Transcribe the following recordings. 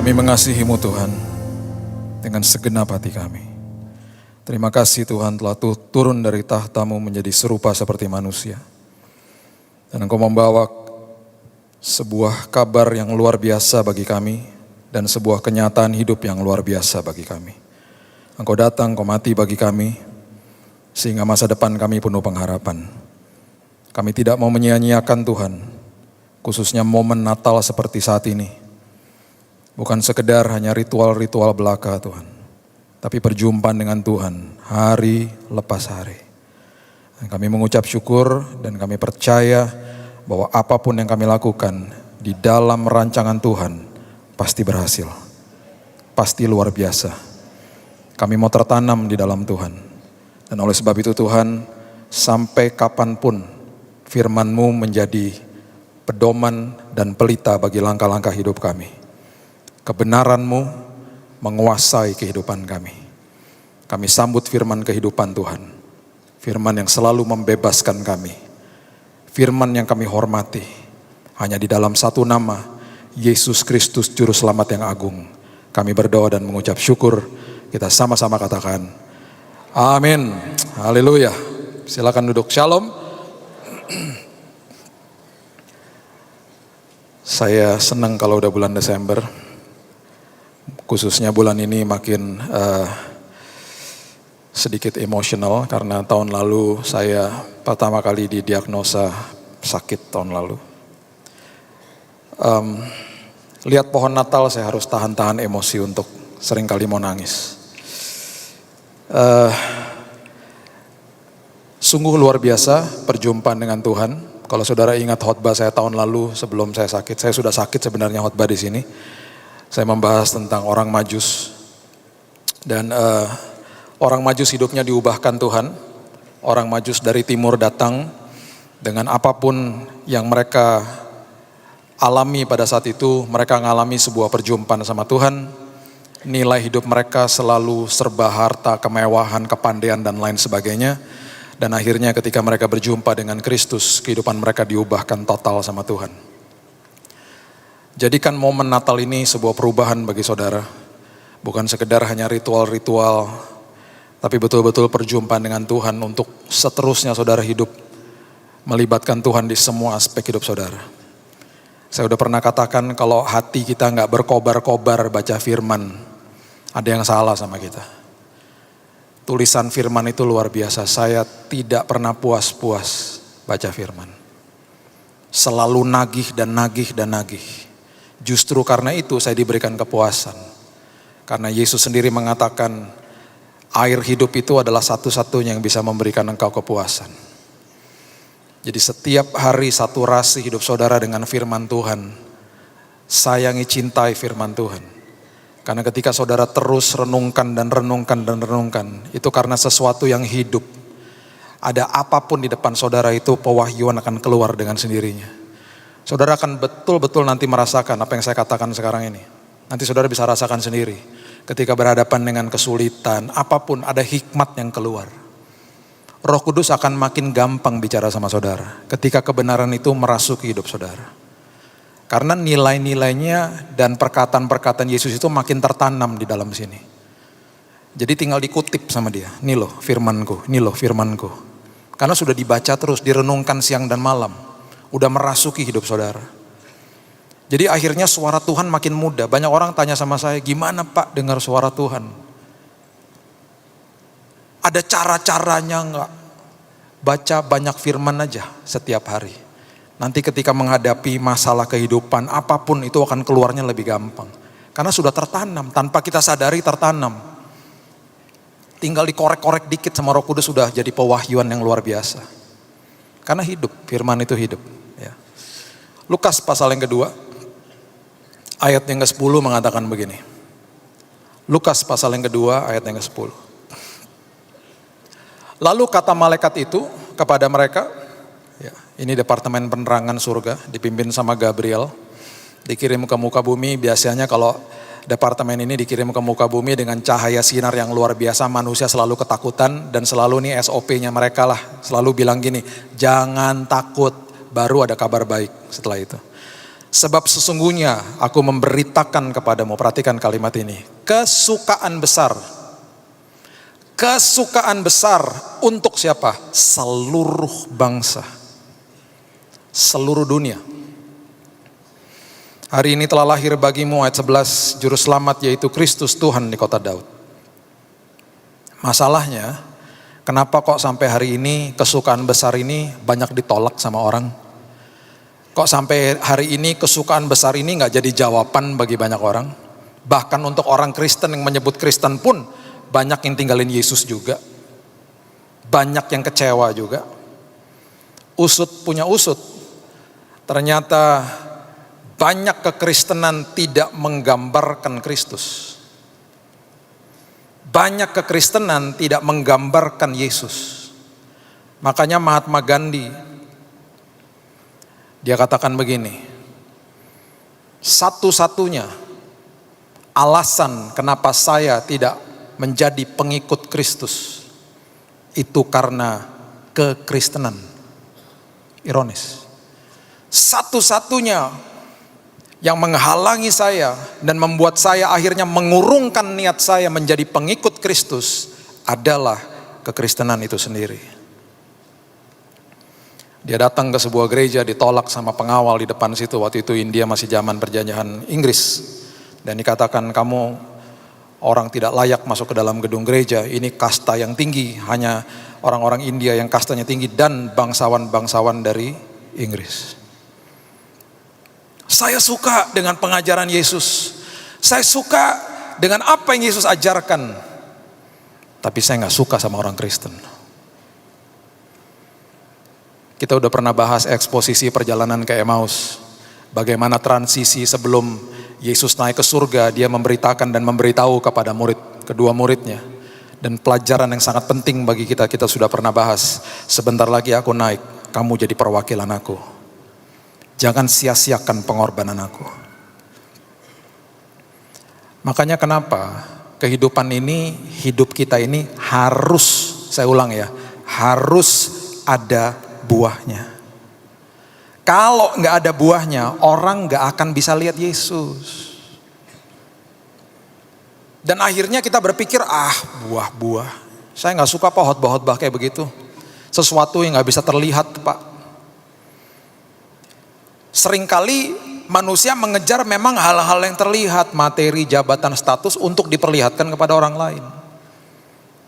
Kami mengasihi-Mu Tuhan dengan segenap hati kami. Terima kasih Tuhan telah turun dari tahta-Mu menjadi serupa seperti manusia. Dan Engkau membawa sebuah kabar yang luar biasa bagi kami dan sebuah kenyataan hidup yang luar biasa bagi kami. Engkau datang, Engkau mati bagi kami sehingga masa depan kami penuh pengharapan. Kami tidak mau menyia-nyiakan Tuhan, khususnya momen Natal seperti saat ini. Bukan sekedar hanya ritual-ritual belaka Tuhan, tapi perjumpaan dengan Tuhan hari lepas hari. Dan kami mengucap syukur dan kami percaya bahwa apapun yang kami lakukan di dalam rancangan Tuhan pasti berhasil, pasti luar biasa. Kami mau tertanam di dalam Tuhan. Dan oleh sebab itu Tuhan, sampai kapanpun firman-Mu menjadi pedoman dan pelita bagi langkah-langkah hidup kami. Kebenaran-Mu menguasai kehidupan kami. Kami sambut firman kehidupan Tuhan. Firman yang selalu membebaskan kami. Firman yang kami hormati. Hanya di dalam satu nama, Yesus Kristus Juru Selamat yang agung. Kami berdoa dan mengucap syukur. Kita sama-sama katakan, amin. Haleluya. Silakan duduk. Shalom. Saya senang kalau udah bulan Desember. Khususnya bulan ini makin sedikit emosional karena tahun lalu saya pertama kali didiagnosa sakit tahun lalu. Lihat pohon Natal saya harus tahan-tahan emosi untuk seringkali mau nangis. Sungguh luar biasa perjumpaan dengan Tuhan. Kalau saudara ingat khotbah saya tahun lalu sebelum saya sakit, saya sudah sakit sebenarnya khotbah di sini. Saya membahas tentang orang Majus. Dan orang Majus hidupnya diubahkan Tuhan. Orang Majus dari timur datang dengan apapun yang mereka alami pada saat itu. Mereka mengalami sebuah perjumpaan sama Tuhan. Nilai hidup mereka selalu serba harta, kemewahan, kepandaian dan lain sebagainya. Dan akhirnya ketika mereka berjumpa dengan Kristus, kehidupan mereka diubahkan total sama Tuhan. Jadikan momen Natal ini sebuah perubahan bagi saudara. Bukan sekedar hanya ritual-ritual, tapi betul-betul perjumpaan dengan Tuhan untuk seterusnya saudara hidup. Melibatkan Tuhan di semua aspek hidup saudara. Saya udah pernah katakan kalau hati kita gak berkobar-kobar baca firman, ada yang salah sama kita. Tulisan firman itu luar biasa. Saya tidak pernah puas-puas baca firman. Selalu nagih dan nagih dan nagih. Justru karena itu saya diberikan kepuasan. Karena Yesus sendiri mengatakan air hidup itu adalah satu-satunya yang bisa memberikan engkau kepuasan. Jadi setiap hari saturasi hidup saudara dengan firman Tuhan. Sayangi, cintai firman Tuhan. Karena ketika saudara terus renungkan dan renungkan dan renungkan, itu karena sesuatu yang hidup. Ada apapun di depan saudara itu pewahyuan akan keluar dengan sendirinya. Saudara akan betul-betul nanti merasakan apa yang saya katakan sekarang ini. Nanti saudara bisa rasakan sendiri. Ketika berhadapan dengan kesulitan, apapun ada hikmat yang keluar. Roh Kudus akan makin gampang bicara sama saudara. Ketika kebenaran itu merasuki hidup saudara. Karena nilai-nilainya dan perkataan-perkataan Yesus itu makin tertanam di dalam sini. Jadi tinggal dikutip sama dia. Ini loh firmanku, ini loh firmanku. Karena sudah dibaca terus, direnungkan siang dan malam. Udah merasuki hidup saudara. Jadi akhirnya suara Tuhan makin mudah. Banyak orang tanya sama saya, gimana Pak dengar suara Tuhan? Ada cara-caranya enggak? Baca banyak firman aja setiap hari. Nanti ketika menghadapi masalah kehidupan, apapun itu akan keluarnya lebih gampang. Karena sudah tertanam, tanpa kita sadari tertanam. Tinggal dikorek-korek dikit sama Roh Kudus sudah jadi pewahyuan yang luar biasa. Karena hidup, firman itu hidup. Ya. Lukas pasal yang kedua, ayat yang ke-10 mengatakan begini. Lukas pasal yang kedua, ayat yang ke-10. Lalu kata malaikat itu kepada mereka, ya, ini departemen penerangan surga, dipimpin sama Gabriel, dikirim ke muka bumi. Biasanya kalau departemen ini dikirim ke muka bumi dengan cahaya sinar yang luar biasa, manusia selalu ketakutan dan selalu nih SOP-nya mereka lah, selalu bilang gini, jangan takut, baru ada kabar baik setelah itu. Sebab sesungguhnya aku memberitakan kepadamu, perhatikan kalimat ini, kesukaan besar. Kesukaan besar untuk siapa? Seluruh bangsa. Seluruh dunia. Hari ini telah lahir bagimu, ayat 11, Juru Selamat yaitu Kristus Tuhan di kota Daud. Masalahnya, kenapa kok sampai hari ini kesukaan besar ini banyak ditolak sama orang? Kok sampai hari ini kesukaan besar ini gak jadi jawaban bagi banyak orang? Bahkan untuk orang Kristen yang menyebut Kristen pun banyak yang tinggalin Yesus juga. Banyak yang kecewa juga. Usut punya usut. Ternyata banyak kekristenan tidak menggambarkan Kristus. Banyak kekristenan tidak menggambarkan Yesus. Makanya Mahatma Gandhi, dia katakan begini, satu-satunya alasan kenapa saya tidak menjadi pengikut Kristus itu karena kekristenan. Ironis. Satu-satunya yang menghalangi saya dan membuat saya akhirnya mengurungkan niat saya menjadi pengikut Kristus adalah kekristenan itu sendiri. Dia datang ke sebuah gereja, ditolak sama pengawal di depan situ. Waktu itu India masih zaman perjanjian Inggris. Dan dikatakan, kamu orang tidak layak masuk ke dalam gedung gereja. Ini kasta yang tinggi, hanya orang-orang India yang kastanya tinggi dan bangsawan-bangsawan dari Inggris. Saya suka dengan pengajaran Yesus. Saya suka dengan apa yang Yesus ajarkan. Tapi saya gak suka sama orang Kristen. Kita udah pernah bahas eksposisi perjalanan ke Emmaus. Bagaimana transisi sebelum Yesus naik ke surga, dia memberitakan dan memberitahu kepada kedua muridnya. Dan pelajaran yang sangat penting bagi kita sudah pernah bahas. Sebentar lagi aku naik, kamu jadi perwakilan aku. Jangan sia-siakan pengorbanan aku. Makanya kenapa kehidupan ini, hidup kita ini harus, saya ulang ya, harus ada buahnya. Kalau nggak ada buahnya, orang nggak akan bisa lihat Yesus. Dan akhirnya kita berpikir, buah-buah. Saya nggak suka khotbah-khotbah kayak begitu. Sesuatu yang nggak bisa terlihat, Pak. Seringkali manusia mengejar memang hal-hal yang terlihat, materi, jabatan, status untuk diperlihatkan kepada orang lain.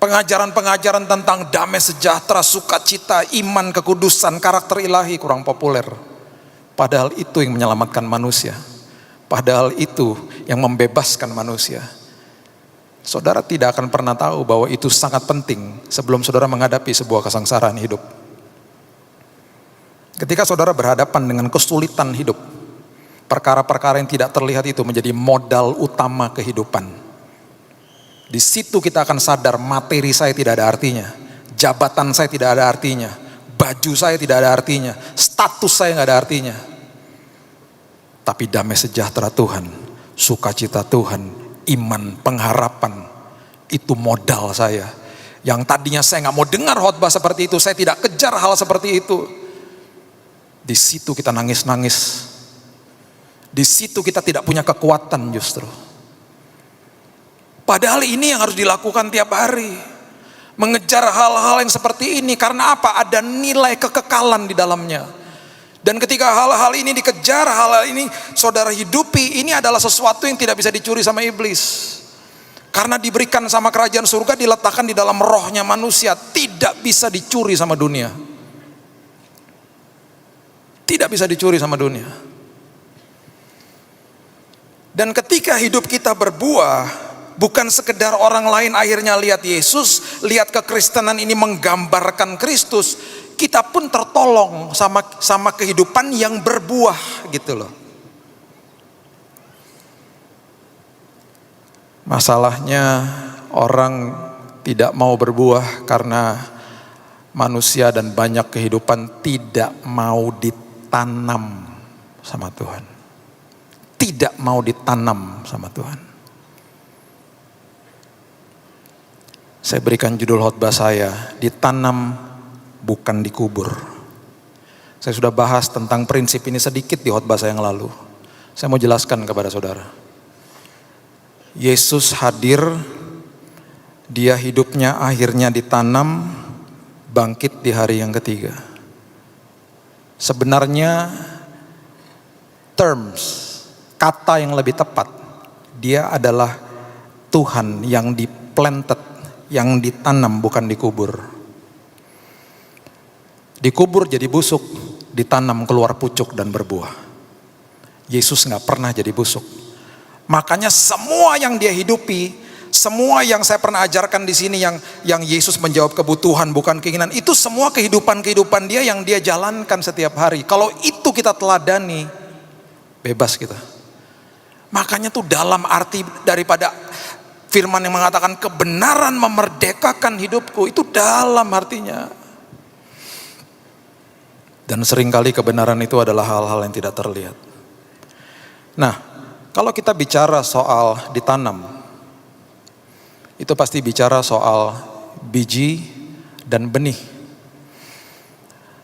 Pengajaran-pengajaran tentang damai sejahtera, sukacita, iman, kekudusan, karakter ilahi kurang populer. Padahal itu yang menyelamatkan manusia. Padahal itu yang membebaskan manusia. Saudara tidak akan pernah tahu bahwa itu sangat penting sebelum saudara menghadapi sebuah kesengsaraan hidup. Ketika saudara berhadapan dengan kesulitan hidup, perkara-perkara yang tidak terlihat itu menjadi modal utama kehidupan. Di situ kita akan sadar materi saya tidak ada artinya, jabatan saya tidak ada artinya, baju saya tidak ada artinya, status saya nggak ada artinya. Tapi damai sejahtera Tuhan, sukacita Tuhan, iman, pengharapan, itu modal saya. Yang tadinya saya nggak mau dengar khotbah seperti itu, saya tidak kejar hal seperti itu. Di situ kita nangis-nangis. Di situ kita tidak punya kekuatan justru. Padahal ini yang harus dilakukan tiap hari. Mengejar hal-hal yang seperti ini. Karena apa? Ada nilai kekekalan di dalamnya. Dan ketika hal-hal ini dikejar, hal-hal ini saudara hidupi, ini adalah sesuatu yang tidak bisa dicuri sama iblis. Karena diberikan sama kerajaan surga, diletakkan di dalam rohnya manusia. Tidak bisa dicuri sama dunia. Tidak bisa dicuri sama dunia. Dan ketika hidup kita berbuah, bukan sekedar orang lain akhirnya lihat Yesus, lihat kekristenan ini menggambarkan Kristus, kita pun tertolong sama kehidupan yang berbuah gitu loh. Masalahnya orang tidak mau berbuah karena manusia dan banyak kehidupan tidak mau ditanam sama Tuhan. Tidak mau ditanam sama Tuhan. Saya berikan judul khotbah saya, ditanam bukan dikubur. Saya sudah bahas tentang prinsip ini sedikit di khotbah saya yang lalu. Saya mau jelaskan kepada saudara. Yesus hadir, dia hidupnya akhirnya ditanam, bangkit di hari yang ketiga. Sebenarnya kata yang lebih tepat, dia adalah Tuhan yang diplanted, yang ditanam bukan dikubur. Dikubur jadi busuk, ditanam keluar pucuk dan berbuah. Yesus gak pernah jadi busuk. Makanya semua yang dia hidupi, semua yang saya pernah ajarkan di sini, yang Yesus menjawab kebutuhan bukan keinginan, itu semua kehidupan dia yang dia jalankan setiap hari. Kalau itu kita teladani, bebas kita. Makanya tuh dalam arti daripada firman yang mengatakan kebenaran memerdekakan hidupku, itu dalam artinya. Dan seringkali kebenaran itu adalah hal-hal yang tidak terlihat. Nah, kalau kita bicara soal ditanam, itu pasti bicara soal biji dan benih.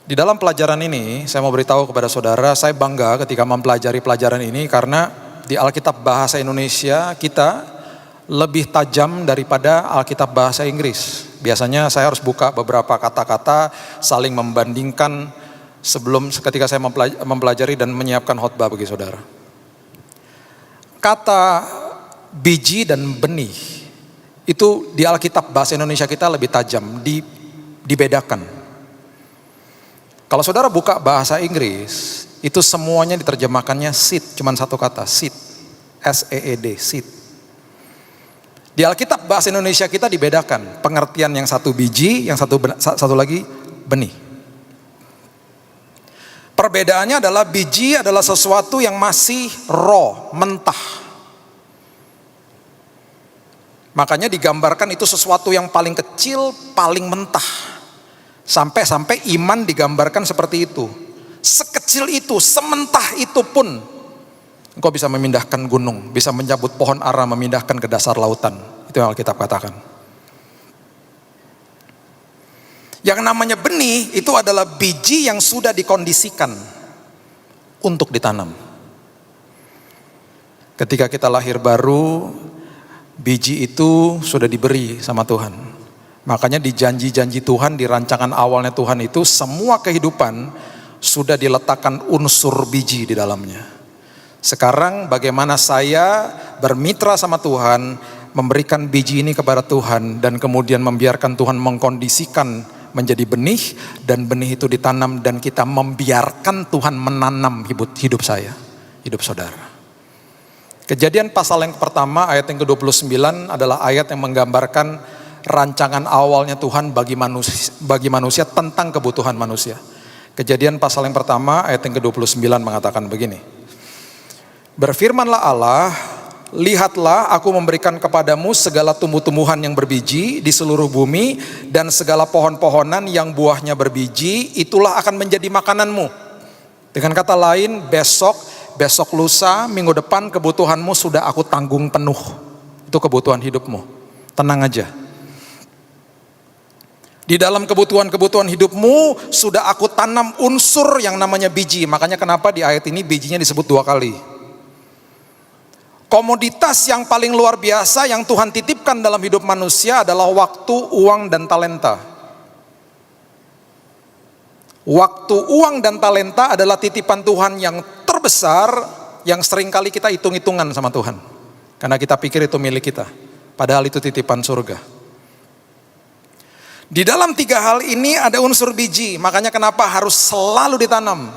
Di dalam pelajaran ini, saya mau beritahu kepada saudara, saya bangga ketika mempelajari pelajaran ini karena di Alkitab Bahasa Indonesia kita lebih tajam daripada Alkitab Bahasa Inggris. Biasanya saya harus buka beberapa kata-kata, saling membandingkan ketika saya mempelajari dan menyiapkan khotbah bagi saudara. Kata biji dan benih itu di Alkitab Bahasa Indonesia kita lebih tajam, dibedakan. Kalau saudara buka bahasa Inggris, itu semuanya diterjemahkannya seed, cuman satu kata, seed, S-E-E-D, seed. Di Alkitab Bahasa Indonesia kita dibedakan, pengertian yang satu biji, yang satu lagi benih. Perbedaannya adalah biji adalah sesuatu yang masih raw, mentah. Makanya digambarkan itu sesuatu yang paling kecil, paling mentah. Sampai iman digambarkan seperti itu. Sekecil itu, sementah itu pun engkau bisa memindahkan gunung, bisa mencabut pohon ara, memindahkan ke dasar lautan. Itu yang Alkitab katakan. Yang namanya benih itu adalah biji yang sudah dikondisikan untuk ditanam. Ketika kita lahir baru, biji itu sudah diberi sama Tuhan. Makanya di janji-janji Tuhan, di rancangan awalnya Tuhan itu, semua kehidupan sudah diletakkan unsur biji di dalamnya. Sekarang bagaimana saya bermitra sama Tuhan, memberikan biji ini kepada Tuhan, dan kemudian membiarkan Tuhan mengkondisikan menjadi benih, dan benih itu ditanam, dan kita membiarkan Tuhan menanam hidup saya, hidup saudara. Kejadian pasal yang pertama ayat yang ke-29 adalah ayat yang menggambarkan rancangan awalnya Tuhan bagi manusia tentang kebutuhan manusia. Kejadian pasal yang pertama ayat yang ke-29 mengatakan begini. Berfirmanlah Allah, lihatlah aku memberikan kepadamu segala tumbuh-tumbuhan yang berbiji di seluruh bumi, dan segala pohon-pohonan yang buahnya berbiji, itulah akan menjadi makananmu. Dengan kata lain, besok lusa, minggu depan kebutuhanmu sudah aku tanggung penuh. Itu kebutuhan hidupmu. Tenang aja. Di dalam kebutuhan hidupmu sudah aku tanam unsur yang namanya biji. Makanya kenapa di ayat ini bijinya disebut 2 kali. Komoditas yang paling luar biasa yang Tuhan titipkan dalam hidup manusia adalah waktu, uang, dan talenta. Waktu, uang, dan talenta adalah titipan Tuhan yang terbesar, yang seringkali kita hitung-hitungan sama Tuhan. Karena kita pikir itu milik kita, padahal itu titipan surga. Di dalam 3 hal ini ada unsur biji, makanya kenapa harus selalu ditanam.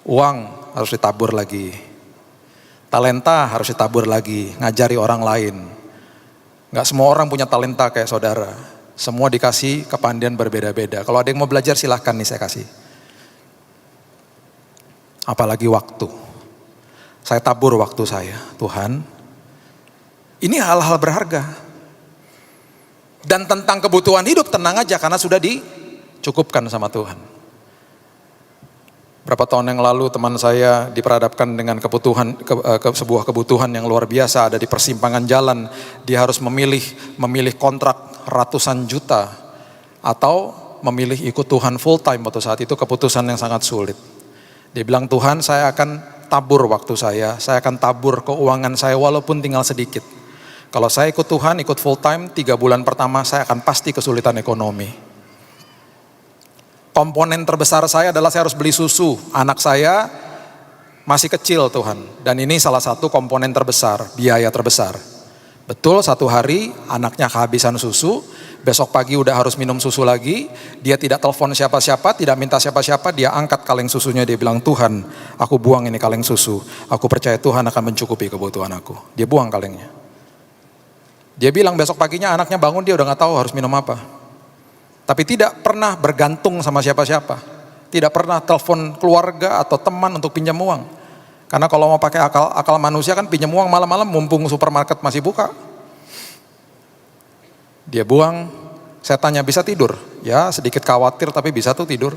Uang harus ditabur lagi. Talenta harus ditabur lagi, ngajari orang lain. Gak semua orang punya talenta kayak saudara. Semua dikasih kepandian berbeda-beda. Kalau ada yang mau belajar silahkan nih saya kasih. Apalagi waktu. Saya tabur waktu saya. Tuhan, ini hal-hal berharga. Dan tentang kebutuhan hidup tenang aja karena sudah dicukupkan sama Tuhan. Berapa tahun yang lalu teman saya diperhadapkan dengan sebuah kebutuhan yang luar biasa, ada di persimpangan jalan. Dia harus memilih kontrak ratusan juta atau memilih ikut Tuhan full time. Waktu saat itu keputusan yang sangat sulit. Dia bilang, Tuhan, saya akan tabur waktu saya akan tabur keuangan saya walaupun tinggal sedikit. Kalau saya ikut Tuhan, ikut full time, 3 bulan pertama saya akan pasti kesulitan ekonomi. Komponen terbesar saya adalah saya harus beli susu. Anak saya masih kecil Tuhan. Dan ini salah satu komponen terbesar, biaya terbesar. Betul, satu hari anaknya kehabisan susu, besok pagi udah harus minum susu lagi. Dia tidak telepon siapa-siapa, tidak minta siapa-siapa, dia angkat kaleng susunya, dia bilang, Tuhan, aku buang ini kaleng susu. Aku percaya Tuhan akan mencukupi kebutuhan aku. Dia buang kalengnya. Dia bilang besok paginya anaknya bangun, dia udah gak tahu harus minum apa. Tapi tidak pernah bergantung sama siapa-siapa. Tidak pernah telepon keluarga atau teman untuk pinjam uang. Karena kalau mau pakai akal manusia kan pinjam uang malam-malam mumpung supermarket masih buka. Dia buang, saya tanya bisa tidur? Ya sedikit khawatir tapi bisa tuh tidur.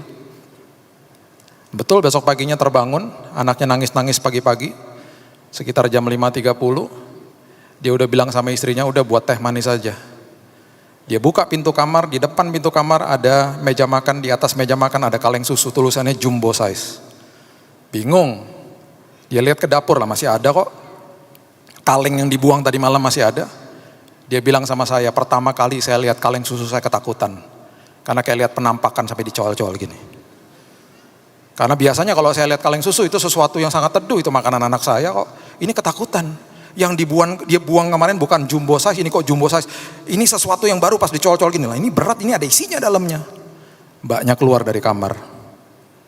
Betul besok paginya terbangun, anaknya nangis-nangis pagi-pagi. Sekitar jam 5.30. Dia udah bilang sama istrinya, udah buat teh manis aja. Dia buka pintu kamar, di depan pintu kamar ada meja makan, di atas meja makan ada kaleng susu, tulisannya jumbo size. Bingung. Dia lihat ke dapur lah, masih ada kok. Kaleng yang dibuang tadi malam masih ada. Dia bilang sama saya, pertama kali saya lihat kaleng susu saya ketakutan. Karena kayak lihat penampakan sampai dicol-col gini. Karena biasanya kalau saya lihat kaleng susu itu sesuatu yang sangat teduh, itu makanan anak saya kok. Ini ketakutan. Yang dia buang kemarin bukan jumbo size, ini kok jumbo size. Ini sesuatu yang baru pas dicol-col gini lah. Ini berat, ini ada isinya dalamnya. Mbaknya keluar dari kamar.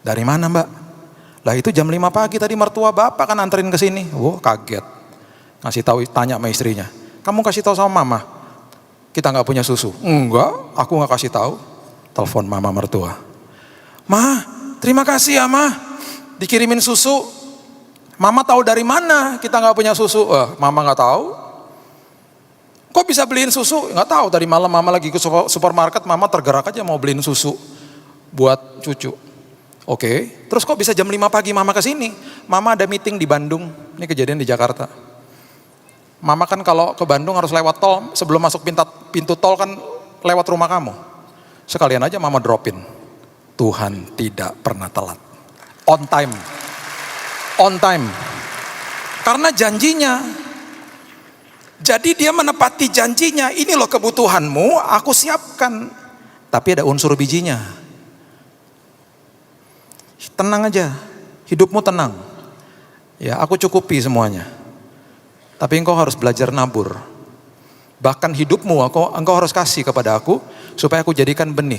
Dari mana mbak? Lah itu jam 5 pagi tadi mertua bapak kan anterin ke sini. Wow, kaget. Ngasih tahu, tanya sama istrinya. Kamu kasih tahu sama mama? Kita nggak punya susu. Enggak, aku nggak kasih tahu. Telepon mama mertua. Ma, terima kasih ya ma. Dikirimin susu. Mama tahu dari mana kita nggak punya susu? Mama nggak tahu. Kok bisa beliin susu? Nggak tahu. Tadi malam mama lagi ke supermarket, mama tergerak aja mau beliin susu buat cucu. Oke. Terus kok bisa jam 5 pagi mama ke sini? Mama ada meeting di Bandung. Ini kejadian di Jakarta. Mama kan kalau ke Bandung harus lewat tol. Sebelum masuk pintu tol kan lewat rumah kamu. Sekalian aja mama dropin. Tuhan tidak pernah telat. On time. On time. Karena janjinya. Jadi dia menepati janjinya. Ini loh kebutuhanmu, aku siapkan. Tapi ada unsur bijinya. Tenang aja. Hidupmu tenang. Ya, aku cukupi semuanya. Tapi engkau harus belajar nabur. Bahkan hidupmu engkau harus kasih kepada aku supaya aku jadikan benih.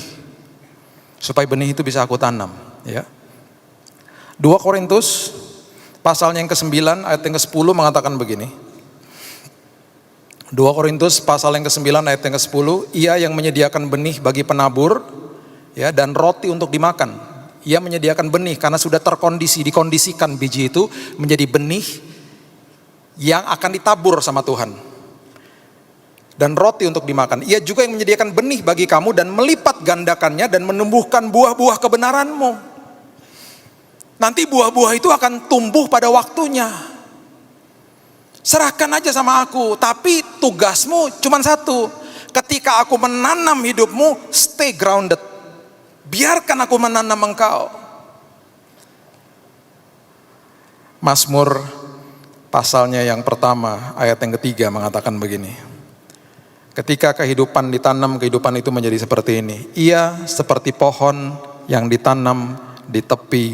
Supaya benih itu bisa aku tanam, ya. 2 Korintus pasalnya yang ke-9 ayat yang ke-10 mengatakan begini. 2 Korintus pasal yang ke-9 ayat yang ke-10, ia yang menyediakan benih bagi penabur ya dan roti untuk dimakan. Ia menyediakan benih karena sudah dikondisikan biji itu menjadi benih yang akan ditabur sama Tuhan. Dan roti untuk dimakan. Ia juga yang menyediakan benih bagi kamu dan melipat gandakannya dan menumbuhkan buah-buah kebenaranmu. Nanti buah-buah itu akan tumbuh pada waktunya. Serahkan aja sama aku. Tapi tugasmu cuma satu. Ketika aku menanam hidupmu, stay grounded. Biarkan aku menanam engkau. Mazmur pasalnya yang pertama, ayat yang ketiga mengatakan begini. Ketika kehidupan ditanam, kehidupan itu menjadi seperti ini. Ia seperti pohon yang ditanam di tepi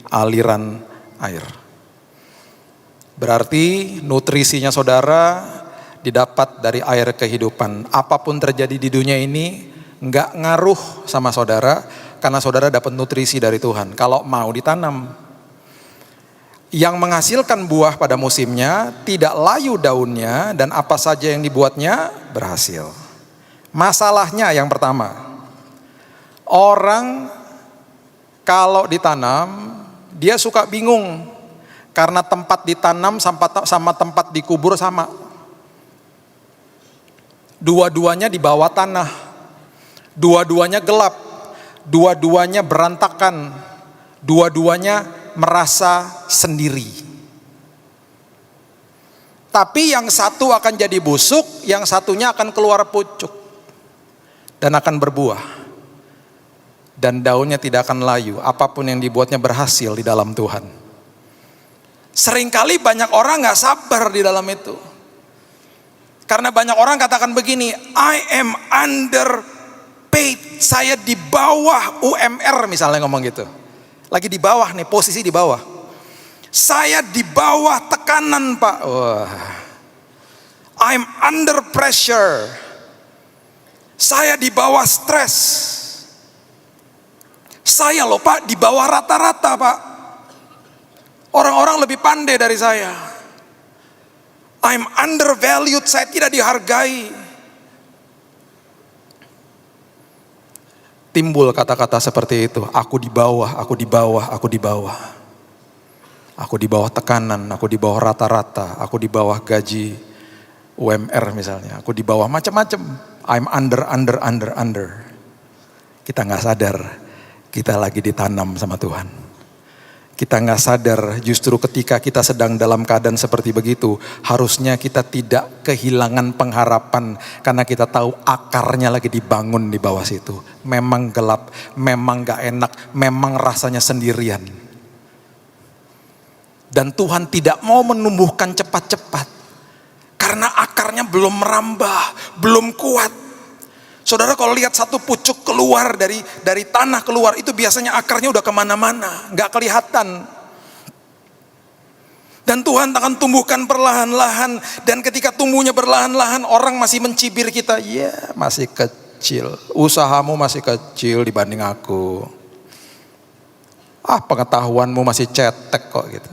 aliran air. Berarti nutrisinya saudara didapat dari air kehidupan. Apapun terjadi di dunia ini nggak ngaruh sama saudara karena saudara dapat nutrisi dari Tuhan. Kalau mau ditanam, yang menghasilkan buah pada musimnya, tidak layu daunnya dan apa saja yang dibuatnya berhasil. Masalahnya yang pertama, orang kalau ditanam dia suka bingung karena tempat ditanam sama tempat dikubur sama. Dua-duanya di bawah tanah. Dua-duanya gelap. Dua-duanya berantakan. Dua-duanya merasa sendiri. Tapi yang satu akan jadi busuk, yang satunya akan keluar pucuk dan akan berbuah. Dan daunnya tidak akan layu, apapun yang dibuatnya berhasil di dalam Tuhan. Seringkali banyak orang gak sabar di dalam itu. Karena banyak orang katakan begini, I am underpaid. Saya di bawah UMR misalnya ngomong gitu. Lagi di bawah nih, posisi di bawah. Saya di bawah tekanan Pak. Wah. I'm under pressure. Saya di bawah stres. Saya loh Pak di bawah rata-rata Pak. Orang-orang lebih pandai dari saya. I'm undervalued, saya tidak dihargai. Timbul kata-kata seperti itu. Aku di bawah, aku di bawah, aku di bawah. Aku di bawah tekanan, aku di bawah rata-rata, aku di bawah gaji UMR misalnya. Aku di bawah macam-macam. I'm under. Kita gak sadar, kita lagi ditanam sama Tuhan. Kita gak sadar justru ketika kita sedang dalam keadaan seperti begitu, harusnya kita tidak kehilangan pengharapan. Karena kita tahu akarnya lagi dibangun di bawah situ. Memang gelap, memang gak enak, memang rasanya sendirian. Dan Tuhan tidak mau menumbuhkan cepat-cepat. Karena akarnya belum merambah, belum kuat. Saudara kalau lihat satu pucuk keluar dari tanah keluar, itu biasanya akarnya udah kemana-mana, gak kelihatan. Dan Tuhan akan tumbuhkan perlahan-lahan. Dan ketika tumbuhnya perlahan-lahan, orang masih mencibir kita. Ya masih kecil, usahamu masih kecil dibanding aku. Pengetahuanmu masih cetek kok gitu.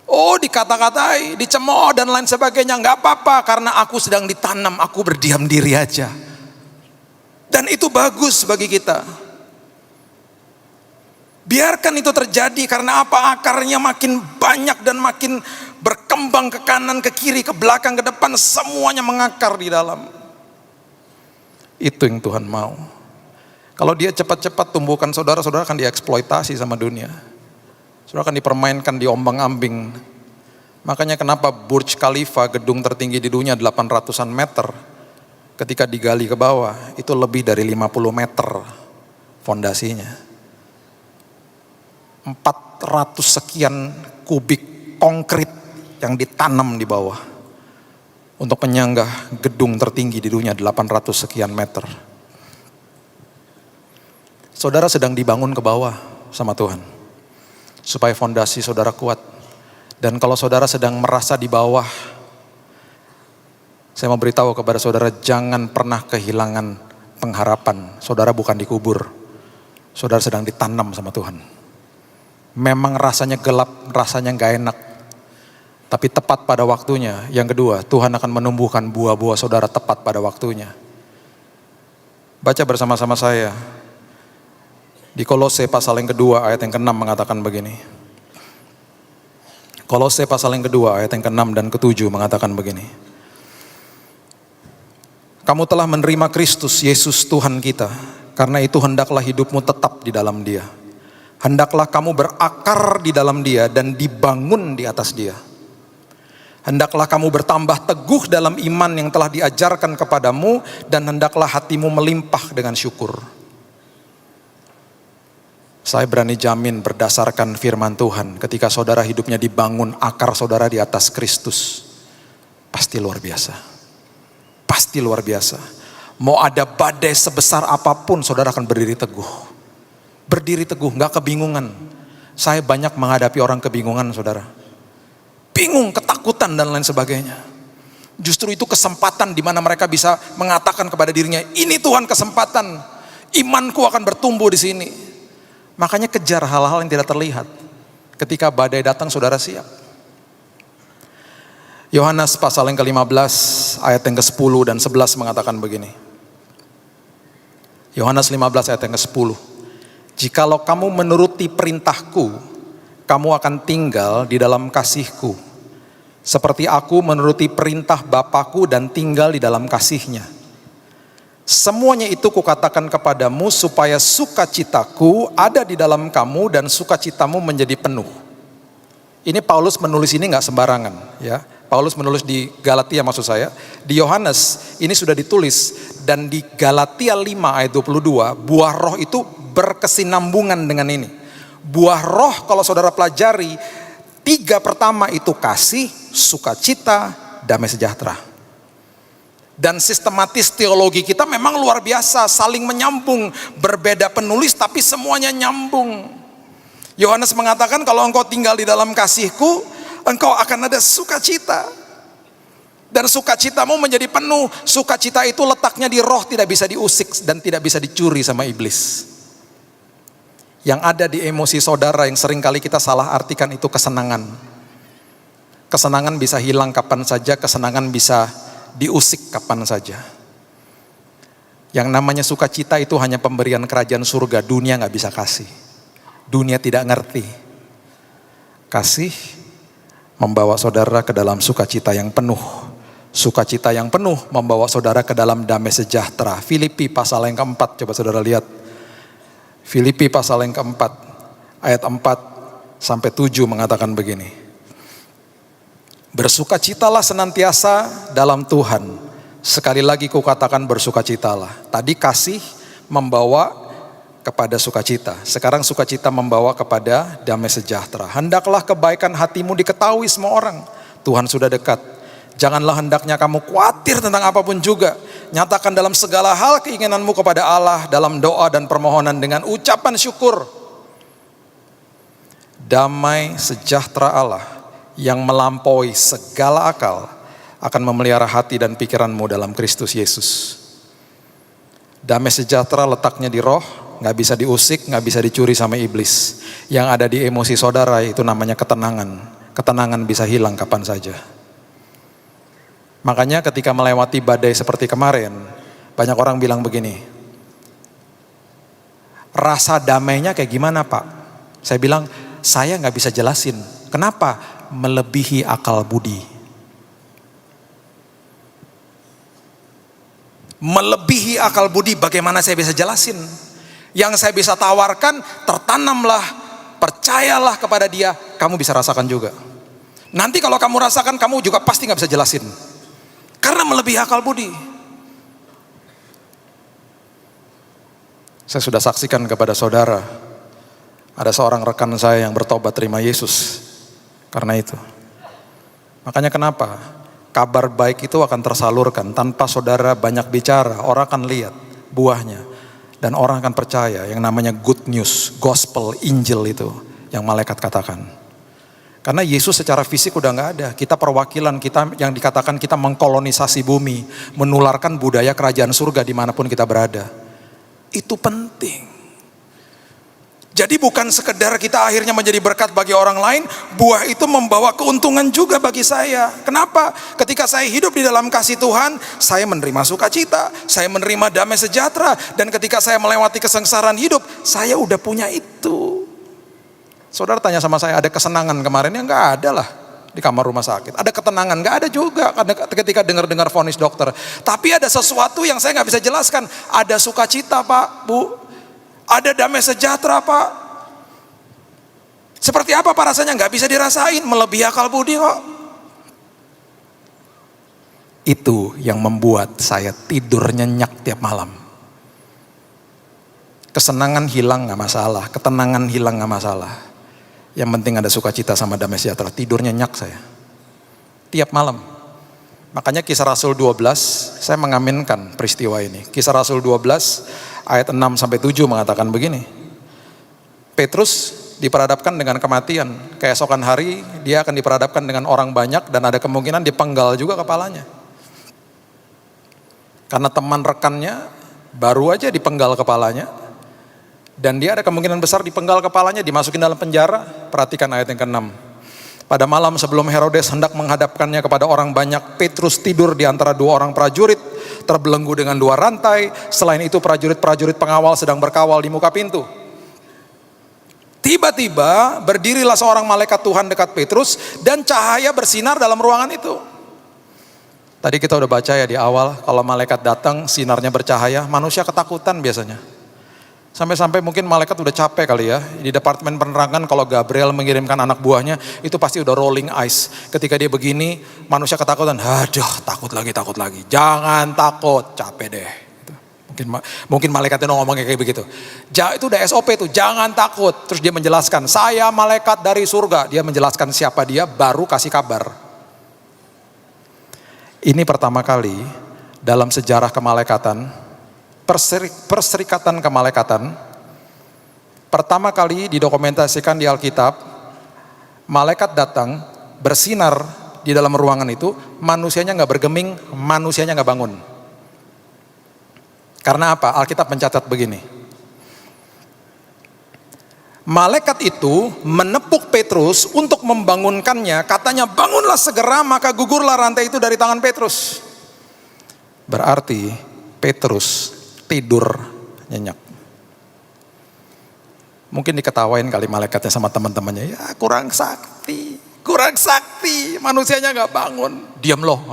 Oh dikata-katai, dicemooh dan lain sebagainya. Gak apa-apa karena aku sedang ditanam, aku berdiam diri aja. Dan itu bagus bagi kita. Biarkan itu terjadi karena apa? Akarnya makin banyak dan makin berkembang ke kanan, ke kiri, ke belakang, ke depan. Semuanya mengakar di dalam. Itu yang Tuhan mau. Kalau dia cepat-cepat tumbuhkan saudara, saudara akan dieksploitasi sama dunia. Saudara akan dipermainkan, diombang-ambing. Makanya kenapa Burj Khalifa, gedung tertinggi di dunia 800-an meter, ketika digali ke bawah, itu lebih dari 50 meter fondasinya. 400 sekian kubik konkrit yang ditanam di bawah. Untuk penyanggah gedung tertinggi di dunia 800 sekian meter. Saudara sedang dibangun ke bawah sama Tuhan. Supaya fondasi saudara kuat. Dan kalau saudara sedang merasa di bawah, saya mau beritahu kepada saudara, jangan pernah kehilangan pengharapan. Saudara bukan dikubur, saudara sedang ditanam sama Tuhan. Memang rasanya gelap, rasanya gak enak, tapi tepat pada waktunya. Yang kedua, Tuhan akan menumbuhkan buah-buah saudara tepat pada waktunya. Baca bersama-sama saya. Di Kolose pasal yang kedua ayat yang ke-6 mengatakan begini. Kolose pasal yang kedua ayat yang ke-6 dan ke-7 mengatakan begini. Kamu telah menerima Kristus Yesus Tuhan kita. Karena itu hendaklah hidupmu tetap di dalam Dia. Hendaklah kamu berakar di dalam Dia dan dibangun di atas Dia. Hendaklah kamu bertambah teguh dalam iman yang telah diajarkan kepadamu. Dan hendaklah hatimu melimpah dengan syukur. Saya berani jamin berdasarkan firman Tuhan, ketika saudara hidupnya dibangun, akar saudara di atas Kristus, pasti luar biasa. Pasti luar biasa. Mau ada badai sebesar apapun, saudara akan berdiri teguh. Berdiri teguh, gak kebingungan. Saya banyak menghadapi orang kebingungan, saudara. Bingung, ketakutan dan lain sebagainya. Justru itu kesempatan di mana mereka bisa mengatakan kepada dirinya, ini Tuhan kesempatan, imanku akan bertumbuh di sini. Makanya kejar hal-hal yang tidak terlihat. Ketika badai datang, saudara siap. Yohanes pasal yang ke-15 ayat yang ke-10 dan 11 mengatakan begini. Yohanes 15 ayat yang ke-10. Jikalau kamu menuruti perintahku, kamu akan tinggal di dalam kasihku. Seperti aku menuruti perintah Bapakku dan tinggal di dalam kasihnya. Semuanya itu kukatakan kepadamu supaya sukacitaku ada di dalam kamu dan sukacitamu menjadi penuh. Ini Paulus menulis ini gak sembarangan ya. Paulus menulis di Galatia maksud saya. Di Yohanes ini sudah ditulis. Dan di Galatia 5 ayat 22, buah roh itu berkesinambungan dengan ini. Buah roh kalau saudara pelajari, 3 pertama itu kasih, sukacita, damai sejahtera. Dan sistematis teologi kita memang luar biasa, saling menyambung, berbeda penulis tapi semuanya nyambung. Yohanes mengatakan kalau engkau tinggal di dalam kasihku, engkau akan ada sukacita. Dan sukacitamu menjadi penuh. Sukacita itu letaknya di roh, tidak bisa diusik dan tidak bisa dicuri sama iblis. Yang ada di emosi saudara yang seringkali kita salah artikan itu kesenangan. Kesenangan bisa hilang kapan saja, kesenangan bisa diusik kapan saja. Yang namanya sukacita itu hanya pemberian kerajaan surga, dunia gak bisa kasih. Dunia tidak ngerti. Kasih membawa saudara ke dalam sukacita yang penuh. Sukacita yang penuh membawa saudara ke dalam damai sejahtera. Filipi pasal yang keempat, coba saudara lihat. Filipi pasal yang keempat, ayat 4-7 mengatakan begini. Bersukacitalah senantiasa dalam Tuhan. Sekali lagi kukatakan bersukacitalah. Tadi kasih membawa kepada sukacita. Sekarang sukacita membawa kepada damai sejahtera. Hendaklah kebaikan hatimu diketahui semua orang. Tuhan sudah dekat. Janganlah hendaknya kamu khawatir tentang apapun juga. Nyatakan dalam segala hal keinginanmu kepada Allah dalam doa dan permohonan dengan ucapan syukur. Damai sejahtera Allah yang melampaui segala akal akan memelihara hati dan pikiranmu dalam Kristus Yesus. Damai sejahtera letaknya di roh, gak bisa diusik, gak bisa dicuri sama iblis. Yang ada di emosi saudara itu namanya ketenangan. Ketenangan bisa hilang kapan saja. Makanya ketika melewati badai seperti kemarin, banyak orang bilang begini, rasa damainya kayak gimana Pak? Saya bilang, saya gak bisa jelasin. Kenapa? Melebihi akal budi. Melebihi akal budi, bagaimana saya bisa jelasin? Yang saya bisa tawarkan, tertanamlah, percayalah kepada dia, kamu bisa rasakan juga. Nanti kalau kamu rasakan, kamu juga pasti gak bisa jelasin. Karena melebihi akal budi. Saya sudah saksikan kepada saudara, ada seorang rekan saya yang bertobat terima Yesus. Karena itu. Makanya kenapa? Kabar baik itu akan tersalurkan tanpa saudara banyak bicara, orang akan lihat buahnya. Dan orang akan percaya yang namanya good news, gospel, Injil itu yang malaikat katakan. Karena Yesus secara fisik udah gak ada. Kita perwakilan, kita yang dikatakan kita mengkolonisasi bumi, menularkan budaya kerajaan surga dimanapun kita berada. Itu penting. Jadi bukan sekedar kita akhirnya menjadi berkat bagi orang lain, buah itu membawa keuntungan juga bagi saya. Kenapa? Ketika saya hidup di dalam kasih Tuhan, saya menerima sukacita, saya menerima damai sejahtera, dan ketika saya melewati kesengsaraan hidup, saya udah punya itu. Saudara tanya sama saya, ada kesenangan kemarin? Ya enggak ada lah di kamar rumah sakit. Ada ketenangan? Enggak ada juga ketika dengar vonis dokter. Tapi ada sesuatu yang saya nggak bisa jelaskan. Ada sukacita Pak, Bu. Ada damai sejahtera Pak. Seperti apa Pak rasanya? Nggak bisa dirasain, melebihi akal budi kok. Itu yang membuat saya tidur nyenyak tiap malam. Kesenangan hilang nggak masalah, ketenangan hilang nggak masalah. Yang penting ada sukacita sama damai sejahtera. Tidur nyenyak saya tiap malam. Makanya Kisah Rasul 12, saya mengaminkan peristiwa ini. Kisah Rasul 12 ayat 6-7 mengatakan begini. Petrus diperhadapkan dengan kematian. Keesokan hari dia akan diperhadapkan dengan orang banyak dan ada kemungkinan dipenggal juga kepalanya. Karena teman rekannya baru aja dipenggal kepalanya. Dan dia ada kemungkinan besar dipenggal kepalanya, dimasukin dalam penjara. Perhatikan ayat yang ke-6. Pada malam sebelum Herodes hendak menghadapkannya kepada orang banyak, Petrus tidur di antara dua orang prajurit, terbelenggu dengan dua rantai. Selain itu prajurit-prajurit pengawal sedang berkawal di muka pintu. Tiba-tiba berdirilah seorang malaikat Tuhan dekat Petrus dan cahaya bersinar dalam ruangan itu. Tadi kita udah baca ya di awal, kalau malaikat datang sinarnya bercahaya, manusia ketakutan biasanya. Sampai-sampai mungkin malaikat udah capek kali ya. Di departemen penerangan kalau Gabriel mengirimkan anak buahnya, itu pasti udah rolling eyes. Ketika dia begini, manusia ketakutan. Aduh, takut lagi. Jangan takut, capek deh. Mungkin malaikatnya ngomongnya kayak begitu. Itu udah SOP tuh, jangan takut. Terus dia menjelaskan, saya malaikat dari surga. Dia menjelaskan siapa dia, baru kasih kabar. Ini pertama kali dalam sejarah kemalaikatan, perserikatan kemalaikatan, pertama kali didokumentasikan di Alkitab, malaikat datang, bersinar di dalam ruangan itu, manusianya nggak bergeming, manusianya nggak bangun. Karena apa? Alkitab mencatat begini. Malaikat itu menepuk Petrus untuk membangunkannya, katanya bangunlah segera, maka gugurlah rantai itu dari tangan Petrus. Berarti Petrus tidur nyenyak. Mungkin diketawain kali malaikatnya sama teman-temannya, ya kurang sakti, manusianya nggak bangun, diam loh.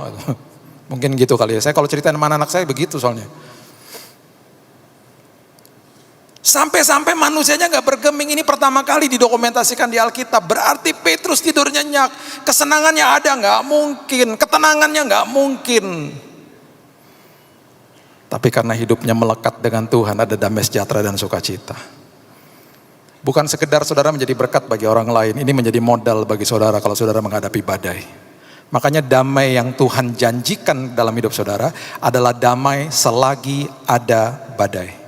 Mungkin gitu kali ya. Saya kalau ceritain sama anak saya begitu soalnya. Sampai-sampai manusianya nggak bergeming. Ini pertama kali didokumentasikan di Alkitab. Berarti Petrus tidur nyenyak. Kesenangannya ada nggak mungkin, ketenangannya nggak mungkin. Tapi karena hidupnya melekat dengan Tuhan, ada damai sejahtera dan sukacita. Bukan sekedar saudara menjadi berkat bagi orang lain, ini menjadi modal bagi saudara kalau saudara menghadapi badai. Makanya damai yang Tuhan janjikan dalam hidup saudara adalah damai selagi ada badai.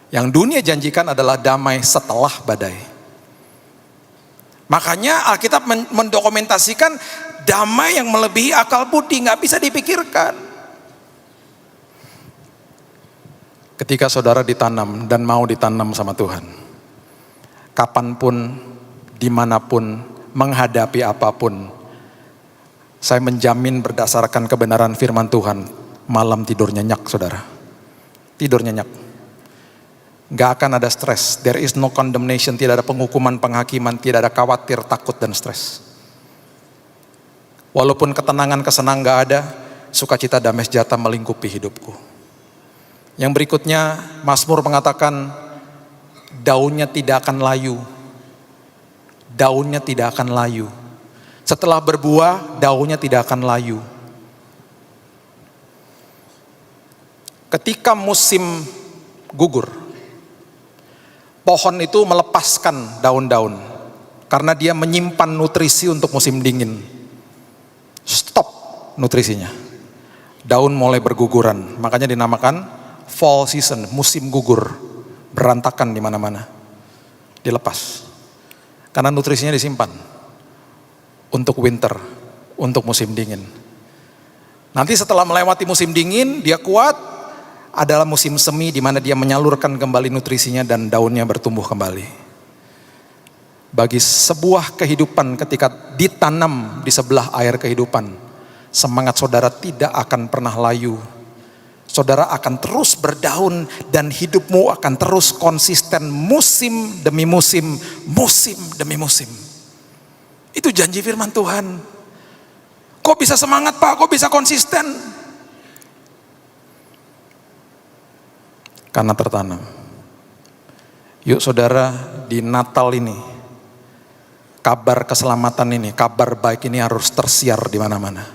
Yang dunia janjikan adalah damai setelah badai. Makanya Alkitab mendokumentasikan damai yang melebihi akal budi, gak bisa dipikirkan. Ketika saudara ditanam dan mau ditanam sama Tuhan, kapanpun, dimanapun, menghadapi apapun, saya menjamin berdasarkan kebenaran firman Tuhan, malam tidur nyenyak saudara. Tidur nyenyak. Gak akan ada stres. There is no condemnation. Tidak ada penghukuman, penghakiman. Tidak ada khawatir, takut, dan stres. Walaupun ketenangan, kesenangan gak ada, sukacita, damai sejahtera melingkupi hidupku. Yang berikutnya, Mazmur mengatakan, daunnya tidak akan layu. Daunnya tidak akan layu. Setelah berbuah, daunnya tidak akan layu. Ketika musim gugur, pohon itu melepaskan daun-daun karena dia menyimpan nutrisi untuk musim dingin. Stop nutrisinya. Daun mulai berguguran, makanya dinamakan fall season, musim gugur, berantakan di mana-mana. Dilepas. Karena nutrisinya disimpan untuk winter, untuk musim dingin. Nanti setelah melewati musim dingin, dia kuat. Adalah musim semi di mana dia menyalurkan kembali nutrisinya dan daunnya bertumbuh kembali. Bagi sebuah kehidupan ketika ditanam di sebelah air kehidupan, semangat saudara tidak akan pernah layu. Saudara akan terus berdaun dan hidupmu akan terus konsisten musim demi musim, musim demi musim. Itu janji firman Tuhan. Kok bisa semangat Pak? Kok bisa konsisten? Karena tertanam. Yuk saudara, di Natal ini, kabar keselamatan ini, kabar baik ini harus tersiar di mana-mana.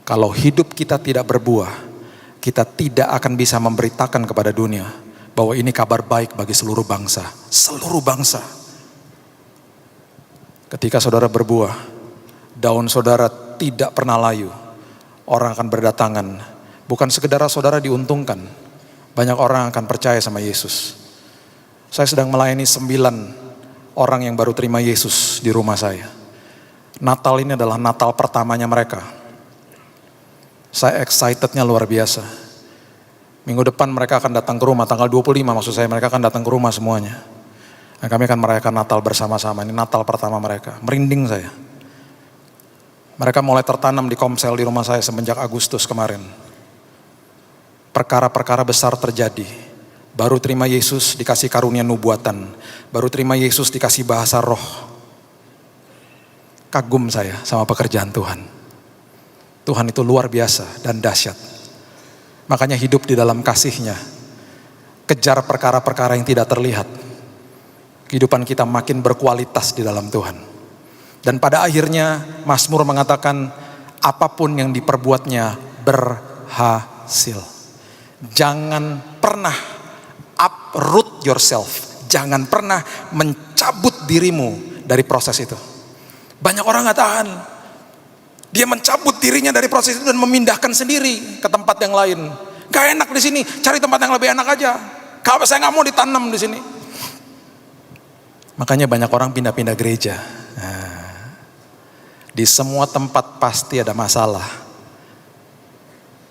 Kalau hidup kita tidak berbuah, kita tidak akan bisa memberitakan kepada dunia bahwa ini kabar baik bagi seluruh bangsa. Seluruh bangsa. Ketika saudara berbuah, daun saudara tidak pernah layu. Orang akan berdatangan. Bukan sekedar saudara diuntungkan. Banyak orang akan percaya sama Yesus. Saya sedang melayani 9 orang yang baru terima Yesus di rumah saya. Natal ini adalah Natal pertamanya mereka. Saya excitednya luar biasa. Minggu depan mereka akan datang ke rumah, tanggal 25 maksud saya, mereka akan datang ke rumah semuanya. Dan kami akan merayakan Natal bersama-sama. Ini Natal pertama mereka. Merinding saya. Mereka mulai tertanam di komsel di rumah saya semenjak Agustus kemarin. Perkara-perkara besar terjadi. Baru terima Yesus dikasih karunia nubuatan. Baru terima Yesus dikasih bahasa roh. Kagum saya sama pekerjaan Tuhan. Tuhan itu luar biasa dan dahsyat. Makanya hidup di dalam kasih-Nya. Kejar perkara-perkara yang tidak terlihat. Kehidupan kita makin berkualitas di dalam Tuhan. Dan pada akhirnya Mazmur mengatakan apapun yang diperbuatnya berhasil. Jangan pernah uproot yourself. Jangan pernah mencabut dirimu dari proses itu. Banyak orang gak tahan. Dia mencabut dirinya dari proses itu dan memindahkan sendiri ke tempat yang lain. Gak enak di sini, cari tempat yang lebih enak aja. Kalau saya gak mau ditanam di sini. Makanya banyak orang pindah-pindah gereja. Di semua tempat pasti ada masalah.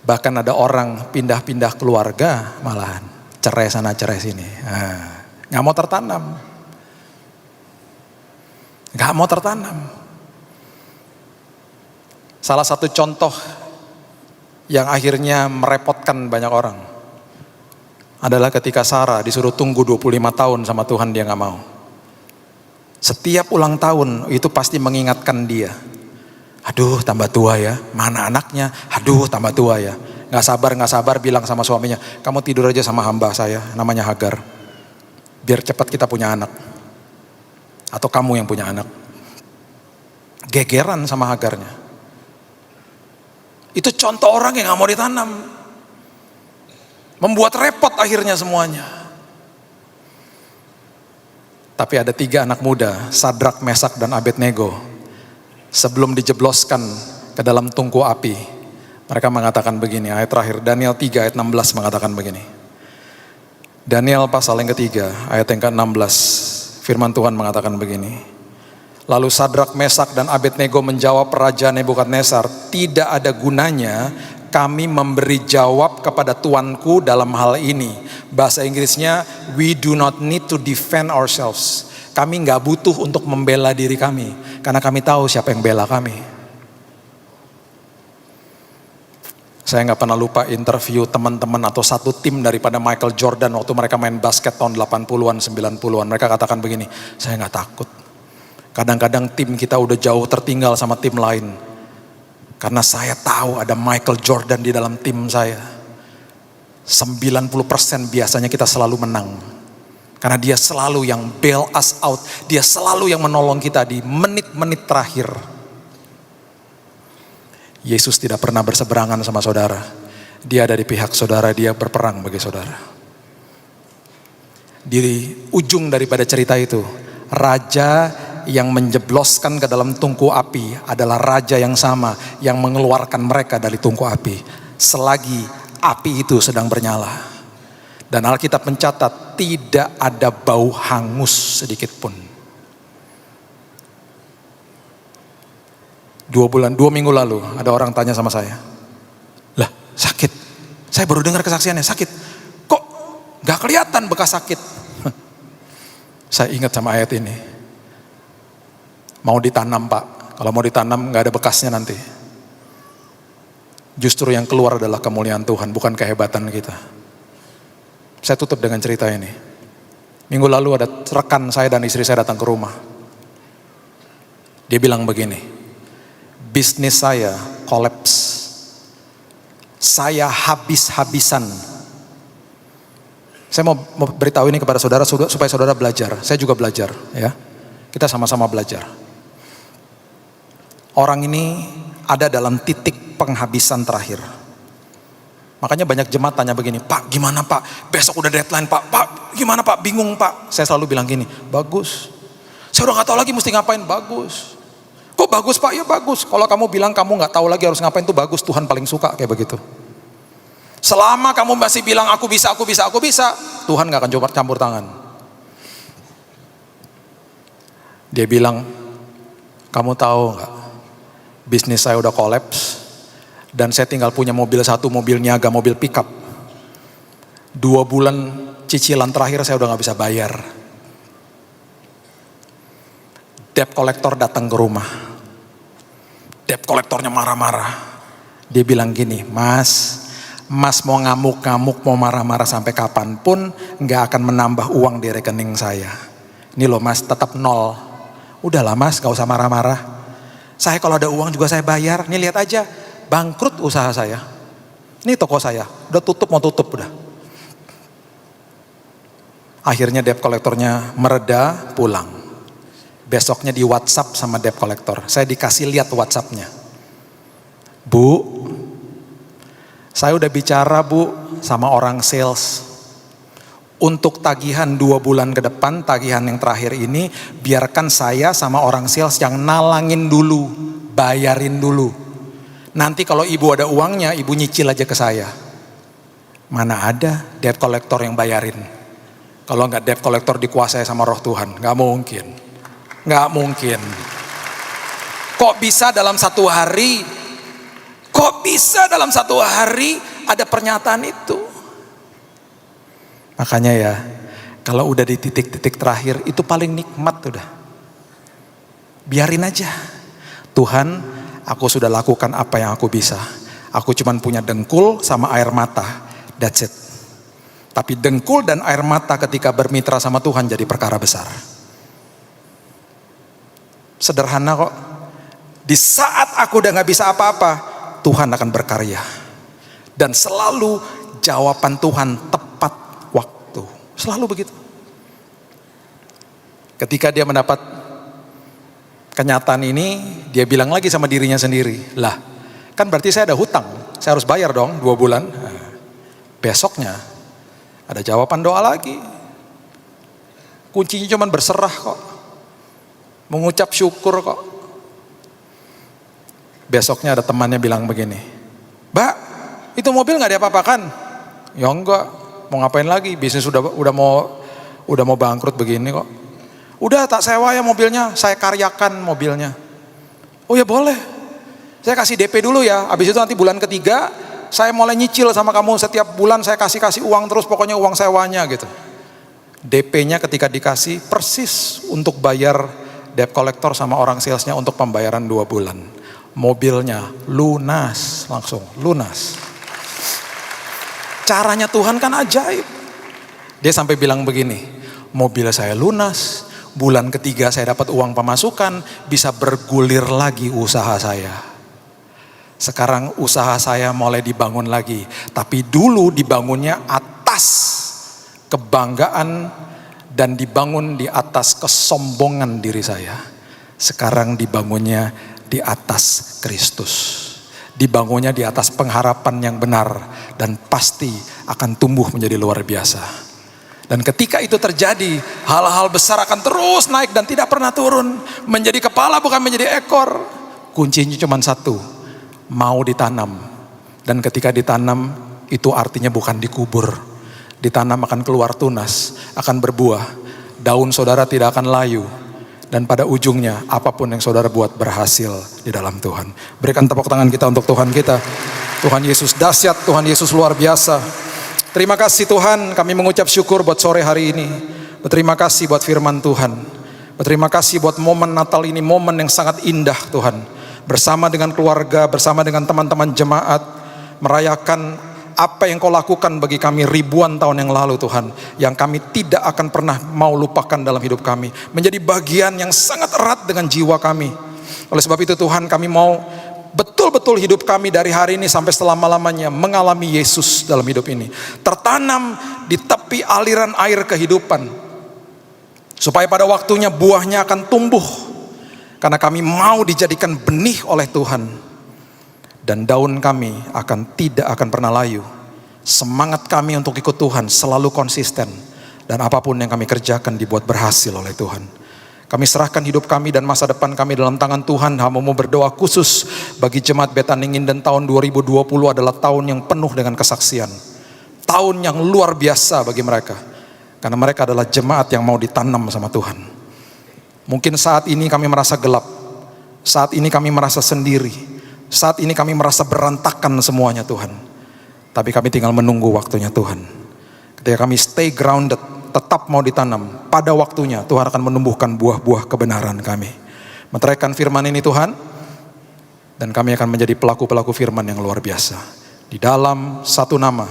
Bahkan ada orang pindah-pindah keluarga malahan. Cerai sana, cerai sini. Gak mau tertanam. Gak mau tertanam. Salah satu contoh yang akhirnya merepotkan banyak orang adalah ketika Sarah disuruh tunggu 25 tahun sama Tuhan, dia gak mau. Setiap ulang tahun itu pasti mengingatkan dia. Aduh tambah tua ya, mana anaknya? Aduh tambah tua ya. Gak sabar bilang sama suaminya, kamu tidur aja sama hamba saya, namanya Hagar. Biar cepat kita punya anak. Atau kamu yang punya anak. Gegeran sama Hagarnya. Itu contoh orang yang gak mau ditanam. Membuat repot akhirnya semuanya. Tapi ada 3 anak muda, Sadrak, Mesak, dan Abednego. Sebelum dijebloskan ke dalam tungku api, mereka mengatakan begini, ayat terakhir, Daniel 3 ayat 16 mengatakan begini. Daniel pasal yang ketiga, ayat yang ke-16, firman Tuhan mengatakan begini. Lalu Sadrak, Mesak, dan Abednego menjawab Raja Nebukadnezar, tidak ada gunanya kami memberi jawab kepada tuanku dalam hal ini. Bahasa Inggrisnya, we do not need to defend ourselves. Kami gak butuh untuk membela diri kami, karena kami tahu siapa yang bela kami. Saya gak pernah lupa interview teman-teman atau satu tim daripada Michael Jordan waktu mereka main basket tahun 80-an, 90-an. Mereka katakan begini, saya gak takut. Kadang-kadang tim kita udah jauh tertinggal sama tim lain. Karena saya tahu ada Michael Jordan di dalam tim saya. 90% biasanya kita selalu menang. Karena dia selalu yang bail us out. Dia selalu yang menolong kita di menit-menit terakhir. Yesus tidak pernah berseberangan sama saudara. Dia ada di pihak saudara, dia berperang bagi saudara. Di ujung daripada cerita itu, raja yang menjebloskan ke dalam tungku api adalah raja yang sama yang mengeluarkan mereka dari tungku api selagi api itu sedang bernyala. Dan Alkitab mencatat tidak ada bau hangus sedikit pun. 2 minggu lalu ada orang tanya sama saya, lah sakit, saya baru dengar kesaksiannya sakit, kok gak kelihatan bekas sakit. Saya ingat sama ayat ini, mau ditanam Pak, kalau mau ditanam gak ada bekasnya nanti. Justru yang keluar adalah kemuliaan Tuhan, bukan kehebatan kita. Saya tutup dengan cerita ini. Minggu lalu ada rekan saya dan istri saya datang ke rumah. Dia bilang begini, bisnis saya kolaps. Saya habis-habisan. Saya mau beritahu ini kepada saudara supaya saudara belajar. Saya juga belajar, ya. Kita sama-sama belajar. Orang ini ada dalam titik penghabisan terakhir. Makanya banyak jemaat tanya begini, Pak gimana Pak? Besok udah deadline Pak. Pak gimana Pak? Bingung Pak. Saya selalu bilang gini, bagus. Saya udah gak tahu lagi mesti ngapain, bagus. Kok bagus Pak? Ya bagus. Kalau kamu bilang kamu gak tahu lagi harus ngapain, itu bagus. Tuhan paling suka kayak begitu. Selama kamu masih bilang aku bisa, Tuhan gak akan coba campur tangan. Dia bilang, kamu tahu gak? Bisnis saya udah kolaps. Dan saya tinggal punya mobil satu, mobil niaga, mobil pickup. 2 bulan cicilan terakhir saya udah gak bisa bayar. Debt collector datang ke rumah. Debt collectornya marah-marah. Dia bilang gini, Mas mau ngamuk-ngamuk, mau marah-marah sampai kapanpun gak akan menambah uang di rekening saya. Ini loh Mas, tetap 0. Udahlah Mas, gak usah marah-marah. Saya kalau ada uang juga saya bayar. Nih lihat aja, bangkrut usaha saya. Ini toko saya, udah tutup, mau tutup udah. Akhirnya debt collectornya mereda, pulang. Besoknya di WhatsApp sama debt collector. Saya dikasih lihat WhatsAppnya. Bu, Saya udah bicara Bu sama orang sales. Untuk tagihan 2 bulan ke depan, tagihan yang terakhir ini, biarkan saya sama orang sales yang nalangin dulu, bayarin dulu. Nanti kalau ibu ada uangnya, ibu nyicil aja ke saya. Mana ada debt collector yang bayarin? Kalau nggak debt collector dikuasai sama roh Tuhan, nggak mungkin. Nggak mungkin. Kok bisa dalam satu hari ada pernyataan itu? Makanya ya, kalau udah di titik-titik terakhir, itu paling nikmat udah. Biarin aja. Tuhan, aku sudah lakukan apa yang aku bisa. Aku cuman punya dengkul sama air mata. That's it. Tapi dengkul dan air mata ketika bermitra sama Tuhan jadi perkara besar. Sederhana kok. Di saat aku udah gak bisa apa-apa, Tuhan akan berkarya. Dan selalu jawaban Tuhan tepat waktu. Selalu begitu. Ketika dia mendapat kenyataan ini, dia bilang lagi sama dirinya sendiri, lah kan berarti saya ada hutang, saya harus bayar dong 2 bulan. Besoknya ada jawaban doa lagi. Kuncinya cuma berserah kok, mengucap syukur kok. Besoknya ada temannya bilang begini, Mbak, itu mobil nggak diapa-apakan? Ya enggak, mau ngapain lagi? Bisnis udah mau bangkrut begini kok. Udah tak sewa ya mobilnya, saya karyakan mobilnya. Oh ya boleh, saya kasih DP dulu ya. Habis itu nanti bulan ketiga saya mulai nyicil sama kamu, setiap bulan saya kasih uang terus, pokoknya uang sewanya gitu. DP-nya ketika dikasih persis untuk bayar debt collector sama orang salesnya untuk pembayaran 2 bulan. Mobilnya lunas, langsung lunas. Caranya Tuhan kan ajaib. Dia sampai bilang begini, mobil saya lunas, bulan ketiga saya dapat uang pemasukan, bisa bergulir lagi usaha saya. Sekarang usaha saya mulai dibangun lagi, tapi dulu dibangunnya atas kebanggaan dan dibangun di atas kesombongan diri saya. Sekarang dibangunnya di atas Kristus. Dibangunnya di atas pengharapan yang benar dan pasti akan tumbuh menjadi luar biasa. Dan ketika itu terjadi, hal-hal besar akan terus naik dan tidak pernah turun. Menjadi kepala bukan menjadi ekor. Kuncinya cuma satu, mau ditanam. Dan ketika ditanam, itu artinya bukan dikubur. Ditanam akan keluar tunas, akan berbuah. Daun saudara tidak akan layu. Dan pada ujungnya, apapun yang saudara buat berhasil di dalam Tuhan. Berikan tepuk tangan kita untuk Tuhan kita. Tuhan Yesus dahsyat, Tuhan Yesus luar biasa. Terima kasih Tuhan, kami mengucap syukur buat sore hari ini. Berterima kasih buat firman Tuhan. Berterima kasih buat momen Natal ini, momen yang sangat indah Tuhan. Bersama dengan keluarga, bersama dengan teman-teman jemaat, merayakan apa yang kau lakukan bagi kami ribuan tahun yang lalu Tuhan. Yang kami tidak akan pernah mau lupakan dalam hidup kami. Menjadi bagian yang sangat erat dengan jiwa kami. Oleh sebab itu Tuhan, kami mau betul-betul hidup kami dari hari ini sampai selama-lamanya mengalami Yesus dalam hidup ini. Tertanam di tepi aliran air kehidupan. Supaya pada waktunya buahnya akan tumbuh. Karena kami mau dijadikan benih oleh Tuhan. Dan daun kami tidak akan pernah layu. Semangat kami untuk ikut Tuhan selalu konsisten. Dan apapun yang kami kerjakan dibuat berhasil oleh Tuhan. Kami serahkan hidup kami dan masa depan kami dalam tangan Tuhan. Hamba-Mu berdoa khusus bagi jemaat Betaning dan tahun 2020 adalah tahun yang penuh dengan kesaksian. Tahun yang luar biasa bagi mereka. Karena mereka adalah jemaat yang mau ditanam sama Tuhan. Mungkin saat ini kami merasa gelap. Saat ini kami merasa sendiri. Saat ini kami merasa berantakan semuanya Tuhan. Tapi kami tinggal menunggu waktunya Tuhan. Ketika kami stay grounded, tetap mau ditanam, pada waktunya Tuhan akan menumbuhkan buah-buah kebenaran kami. Meteraikan firman ini Tuhan, dan kami akan menjadi pelaku-pelaku firman yang luar biasa. Di dalam satu nama,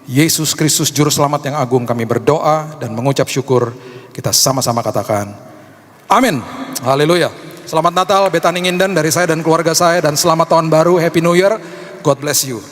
Yesus Kristus Juru Selamat yang agung, kami berdoa dan mengucap syukur. Kita sama-sama katakan, amin. Haleluya. Selamat Natal Betaning Indan dari saya dan keluarga saya, dan selamat tahun baru, Happy New Year. God bless you.